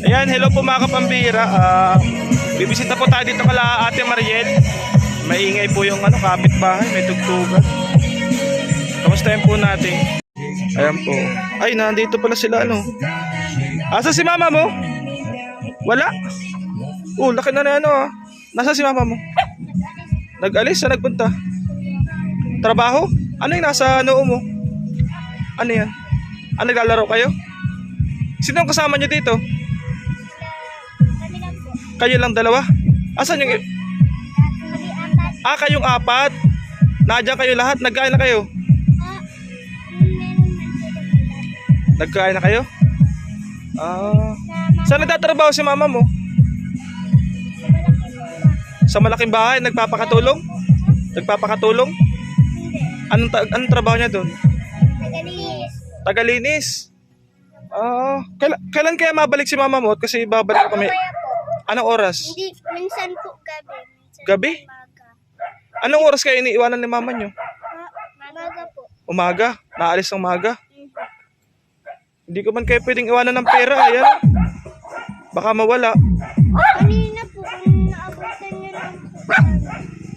Ayan, hello po mga kapambira. Bibisita po tayo dito kala Ate Mariel. Maingay po yung kapitbahay, may tugtugan. Kamustahin po natin. Ayan po. Ay, nandito pala sila Asa si mama mo? Wala? Laki na Nasa si mama mo? Nag-alis? Saan nagpunta? Trabaho? Ano yung nasa noo mo? Ano yan? Naglalaro kayo? Sino ang kasama nyo dito? Kami lang po. Kayo lang dalawa? Asan yung... Kayong apat? Nandiyan kayo lahat? Nagkain na kayo? Nagkain na kayo? Saan nagtatrabaho si mama mo? Sa malaking bahay? Nagpapakatulong? Nagpapakatulong? Anong trabaho niya doon? Tagalinis. Tagalinis? Kailan kaya mabalik si mama mo? Kasi babalik kami. Kaya po. Anong oras? Hindi, minsan po gabi. Minsan Gabi? umaga. Anong oras kayo iniiwanan ni mama nyo? Umaga po. Umaga? Naalis ng umaga? Hindi ko man kayo pwedeng iwanan ng pera. Ayan. Baka mawala. Kanina po, kung naabutan niyo lang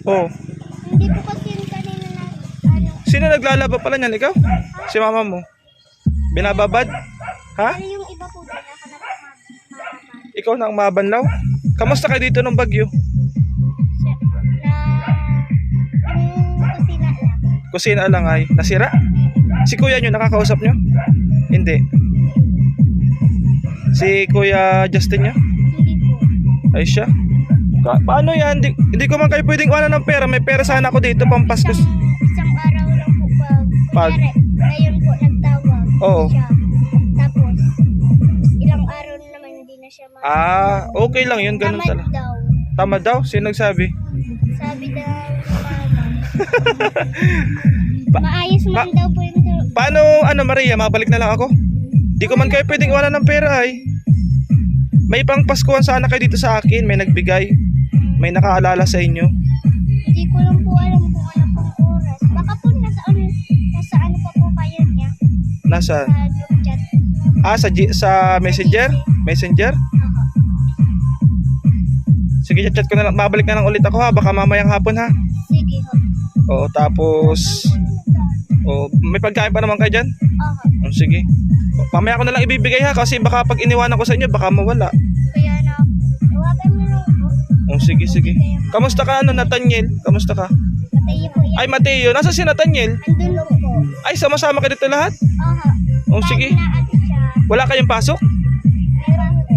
po. Hindi po kasi yung kanina na, Sino naglalaba pala niyan? Ikaw? Si mama mo? Binababad? Ha? yung iba po din, nakanak mababad. Ikaw na ang mabanlaw? Kamusta kayo dito ng Bagyo? Kusina lang. Kusina lang ay nasira? Si kuya nyo nakakausap nyo? Hindi. Si kuya Justin nyo? Hindi po. Ay siya? Paano yan? Hindi ko man kayo pwedeng iwanan ng pera. May pera sana ako dito pang Pasko. Isang araw lang po kunyari, ngayon po nagtawag Oo. siya. Tapos, ilang araw na naman hindi na siya Okay lang yun. Ganun tamad talaga. daw. Tama daw? Sino nagsabi? Sabi daw mama. Maayos man daw po yung Paano, Maria, mabalik na lang ako? Di ko man kayo pwedeng iwanan ng pera ay. May pang Paskuhan sana kayo dito sa akin. May nagbigay. May nakaalala sa inyo. Hindi ko lang po alam kung ano pong oras. Baka po nasa ano pa po kayo niya. Nasaan? Sa group chat. Sa Messenger? Messenger? Sige, chat ko na lang. Babalik na lang ulit ako ha. Baka mamayang hapon ha. Sige ho. Tapos... may pagkain pa naman kayo dyan? Sige. Mamaya ko na lang ibibigay ha. Kasi baka pag iniwanan ko sa inyo, baka mawala. Kaya na, iwapan mo lang po. Sige. Kamusta ka Nathaniel? Kamusta ka? Patayin po yan. Ay, Mateo. Nasa si Nathaniel? Andun lang po. Ay, sama-sama ka dito lahat? Sige. Lahat siya. Wala kayong pasok? Meron po.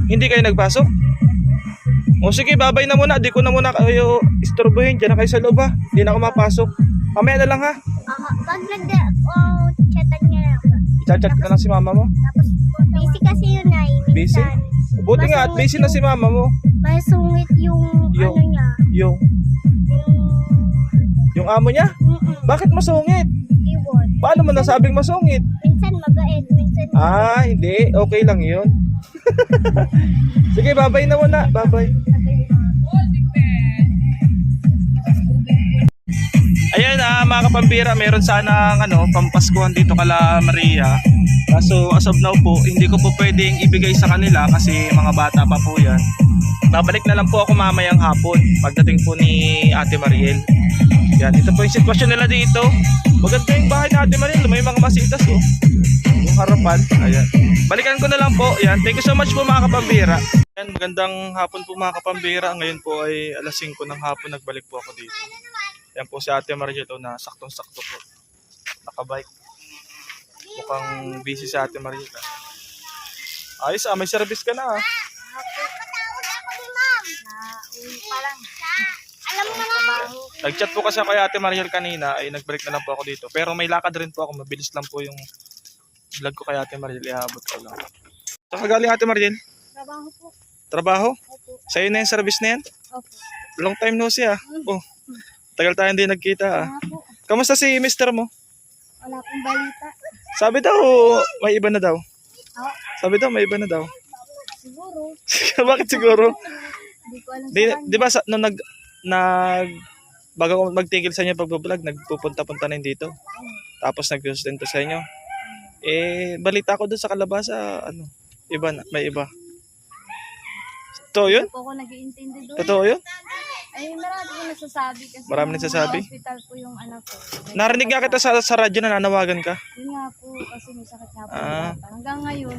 Hindi kayo nagpasok? Sige, babay na muna. Di ko na muna kayo istorbohin. Diyan na kayo sa loob ha. Di na ako mapasok. Mamaya na lang ha. Pag chatan niya lang po. I-chat ka na si mama mo. Tapos, busy kasi yun ay. Busy? Buti nga at busy na si mama mo. Masungit yung ano niya. Yung amo niya? Bakit masungit? Iwan. Paano mo nasabing masungit? Minsan mabait, minsan Hindi. Okay lang yun. Sige, babay na muna. Babay. Ayan mga kapambira, meron sanang pampaskuhan dito kala Maria. Kaso as of now po, hindi ko po pwedeng ibigay sa kanila kasi mga bata pa po yan. Babalik na lang po ako mamayang hapon pagdating po ni Ate Mariel. Yan, ito po yung sitwasyon nila dito. Maganda yung bahay ni Ate Mariel, may mga masitas yung harapan. Ayan. Balikan ko na lang po. Yan, thank you so much po mga kapambira. Yan, magandang hapon po mga kapambira. Ngayon po ay alas 5 ng hapon nagbalik po ako dito. Yan po si Ate Maria na saktong-sakto po. Nakabike. Mukhang busy si Ate Maria. Ayos may service ka na Patawag ako ni ma'am. Parang, alam mo na. Nag-chat po kasi ako kay Ate Mariel kanina, ay nagbalik na lang po ako dito. Pero may lakad rin po ako, mabilis lang po yung vlog ko kay Ate Mariel, ihabot ko lang. Saan ka galing Ate Mariel? Trabaho po. Trabaho? Opo. Sa'yo na yung service na yan? Opo. Long time no siya. Tagal tayo hindi nagkita Kamusta si mister mo? Wala pong balita. Sabi daw, may iba na daw. Sabi daw, may iba na daw. Siguro. Bakit siguro? Hindi ko alam Di ba bago magtigil sa inyo pagbablog, nagpupunta-punta na dito. Tapos nag-sustento sa inyo. Balita ko doon sa kalabasa, iba na, may iba. Totoo yun? Po ako nag-iintindi doon. Totoo yun? Ay, marami po nagsasabi kasi Marami nung nagsasabi? hospital po yung anak ko. Narinig nga kita sa radyo na nanawagan ka. Yun nga po, kasi may sakit nga po. Ah. yung bata. Hanggang ngayon.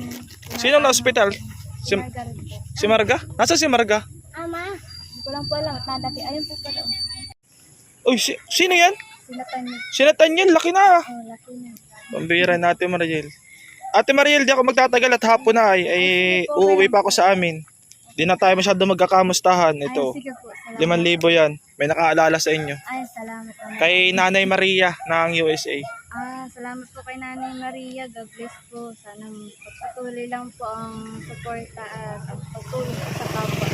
Sino na hospital? Si Margaret po. Si Marga? Nasa si Marga? Ama, Hindi ko lang po alam at nadaki. Ayun po pala. Uy, sino yan? Sinatan niyo. Sinatan yan, laki na. Oh, laki niya. Pambira na Ate Mariel. Ate Mariel, di ako magtatagal at hapon na ay uuwi pa ako sa amin. Di na tayo masyado magkakamustahan. Ito, Ay, sige po. Salamat. 5,000 yan. May nakaalala sa inyo. Ay, salamat po. Kay Nanay Maria ng USA. Salamat po kay Nanay Maria. God bless po. Sana patuloy lang po ang suporta at ang pagtulong po sa kapwa.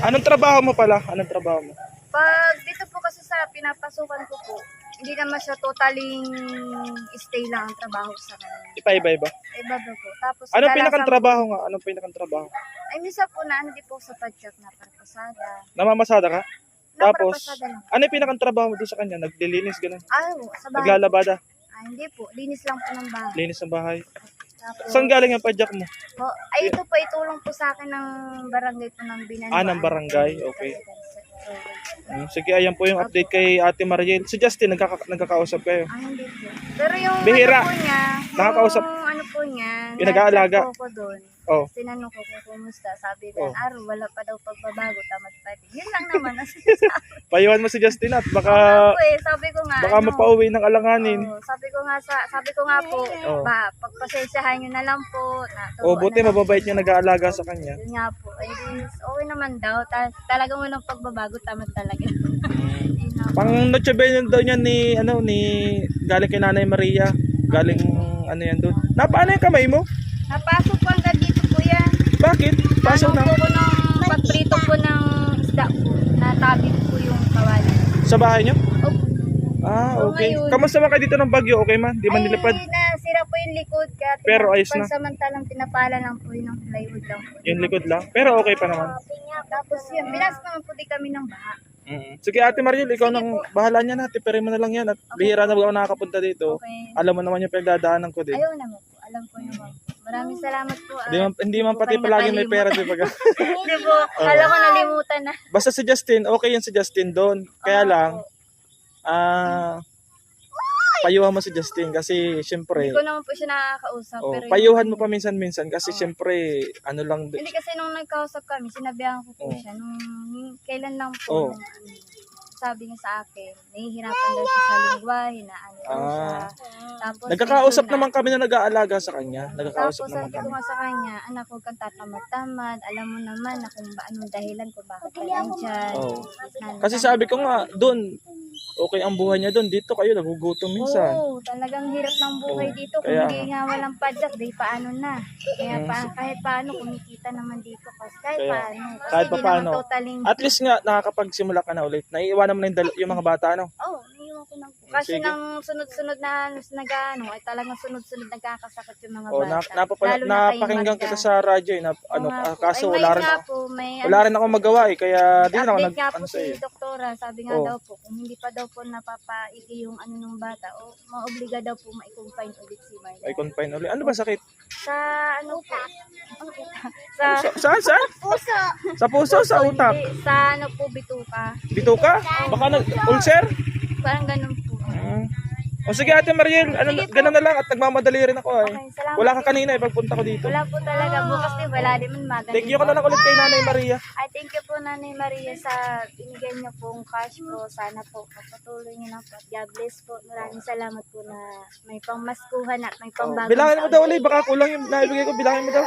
Anong trabaho mo pala? Anong trabaho mo? Pag dito po kasi sa pinapasukan ko po, hindi naman siya totaling stay lang ang trabaho sa kanya. Iba-iba. Iba ba po? Tapos Anong kadalasan pinakang trabaho nga? Anong pinakang trabaho? Ay, minsan po na ano di po sa padjak na parapasada. Namamasada ka? Tapos, Naparapasada lang. ano yung pinakang trabaho mo doon sa kanya? Naglilinis, gano'n? Ay, sa bahay. Naglalabada? Hindi po. Linis lang po ng bahay. Linis ng bahay? Tapos, Saan galing ang padyak mo? ay, ito po, itulong po sa akin ng barangay po ng Binanwaan. Ah, ng barangay. Okay. Sige, ayan po yung update kay Ate Mariel. Si Justin, nagkakausap kayo. Hindi po. Pero yung Bihira. ano po niya, Nakakausap. yung ano po niya, Yung nag-aalaga. nag-chat po ako doon. Oh. Tinanong ko kung kumusta. Sabi Oh. ko, Aro, wala pa daw pagbabago, tamad pa din. Yun lang naman. Payuhan mo si Justin at baka Sabi ko nga, baka mapauwi ng alanganin. sabi ko nga po, Oh. pagpasensyahan nyo na lang po. O buti mababait niya nag-aalaga sa kanya. Yun nga po. Ay, okay naman daw. Talagang walang pagbabago, tamad talaga. Yun nga po. Pang Noche Buena daw niya ni galing kay Nanay Maria. Galing ano yan doon. Paano yung kamay mo? Napasok po hanggang dito po yan. Bakit? Pasok na. Ano po ko ng pagprito po ng isda po. Natabit po yung kawali. Sa bahay niyo? Opo. Ah, So, okay. ngayon- Kamusta man kayo dito ng Bagyo? Okay man? Di man nilipad? Ay, nasira po yung likod. Kaya Pero ayos na. Pansamantalang pinapala lang po yun ng plywood lang po. Yung likod lang. Pero okay pa naman. Tapos yun, pinasok naman po di kami ng baha. Sige Ate Mariel, ikaw nang bahala niyan. Tipirin mo na lang yan. At bihira na ako nakakapunta dito. Okay. Alam mo naman yung pinagdadaanan ko din. Ayaw naman po. Alam ko naman po. Maraming salamat po. Hindi man pati palagi may pera. Di ba? Hindi po. Kala ko nalimutan na. Basta si Justin, okay yan si Justin doon. Kaya lang, payuhan mo si Justin kasi syempre, Hindi ko naman po siya nakakausap. Pero payuhan mo pa minsan-minsan kasi syempre, ano lang, Hindi kasi nung nagkausap kami, sinabihan ko po Oh. siya. Nung kailan lang po. Oh. Sabi niya sa akin, nahihirapan daw siya sa lingwahe na ano daw siya. Tapos, nagkakausap ito na. naman kami na nag-aalaga sa kanya. Nagkakausap Tapos naman sabi ko kami. nga sa kanya, anak, huwag kang tatamad-tamad. Alam mo naman na kung anong dahilan kung bakit ka nandyan. Oh. Kasi sabi ko nga, doon, okay ang buhay niya doon. Dito kayo, nagugutom minsan. Oo, talagang hirap ng buhay dito. Kung Kaya hindi nga walang padyak, di paano na. Kaya kahit paano, kumikita naman dito. Kahit Kaya, paano. Kasi kahit di pa paano. naman totaling... At least nga, nakakapagsimula ka na ulit. Naiiwanan mo na yung mga bata, ano? Oo, naiiwan ko na po. Kasi Sige. nang sunod-sunod na nag-ano, ay talagang sunod-sunod nagkakasakit yung mga Oh, bata. Lalo na kay napakinggan Magda. kita sa radyo eh. Kaso Ay, wala ngayon rin nga ako. po, may Wala rin ako magawa eh. Kaya di na ako update nga po ano sa si iyo. doktora. Sabi nga Oh. daw po, kung hindi pa daw po napapaigi yung ano ng bata, o maobliga daw po ma-confine ulit si Marla. Ay, confine ulit. Ano ba sakit? Sa ano po? Sa Saan? puso. Sa puso, sa utak? Hindi, sa ano po, bituka. Dito ka? Baka ulcer? Parang ganun po. O sige Ate Mariel, ganun na lang at nagmamadali rin ako eh. Okay, salamat. Wala ka kanina eh pagpunta ko dito. Wala po talaga. Bukas din, wala din man maganda. Thank you ka na lang ulit kay Nanay Maria. Ay, thank you po Nanay Maria sa binigay niyo pong cash po. Sana po pagpatuloy niyo na po. At God bless po. Maraming salamat po na may pangmaskuhan at may pangbagong Bilangin mo daw ulit, baka kulang yung naibigay ko. Bilangin mo daw.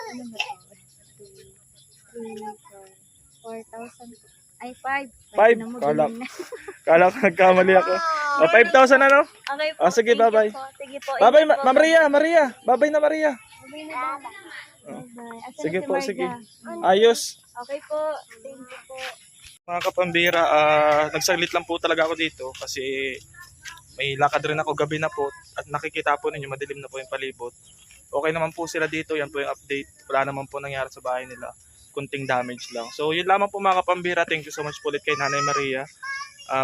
Ano ba ito? 2, 3, 4,000. Ay, 5. Five? Kala ko nagkamali ako. O, 5,000 ano? Okay po. Ah, sige, thank you bye-bye. po. Sige po. Bye-bye, ingat po. Maria. Bye-bye na Maria. Bye-bye na, Bye-bye. Asan Sige na si po, Marga? sige. Ayos. Okay po. Thank you po. Mga kapambira, nagsaglit lang po talaga ako dito kasi may lakad rin ako gabi na po at nakikita po ninyo madilim na po yung palibot. Okay naman po sila dito, yan po yung update. Wala naman po nangyari sa bahay nila. Kunting damage lang. So yun lamang po mga kapambira. Thank you so much po ulit kay Nanay Maria.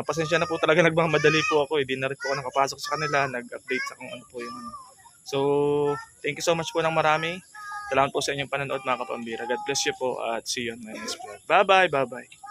Pasensya na po talaga nagmamadali po ako. Hindi na rin po ako nakapasok sa kanila. Nag-update sa kung ano po yung ano. So thank you so much po ng marami. Salamat po sa inyong panonood mga kapambira. God bless you po at see you on my next vlog. Bye-bye, bye-bye.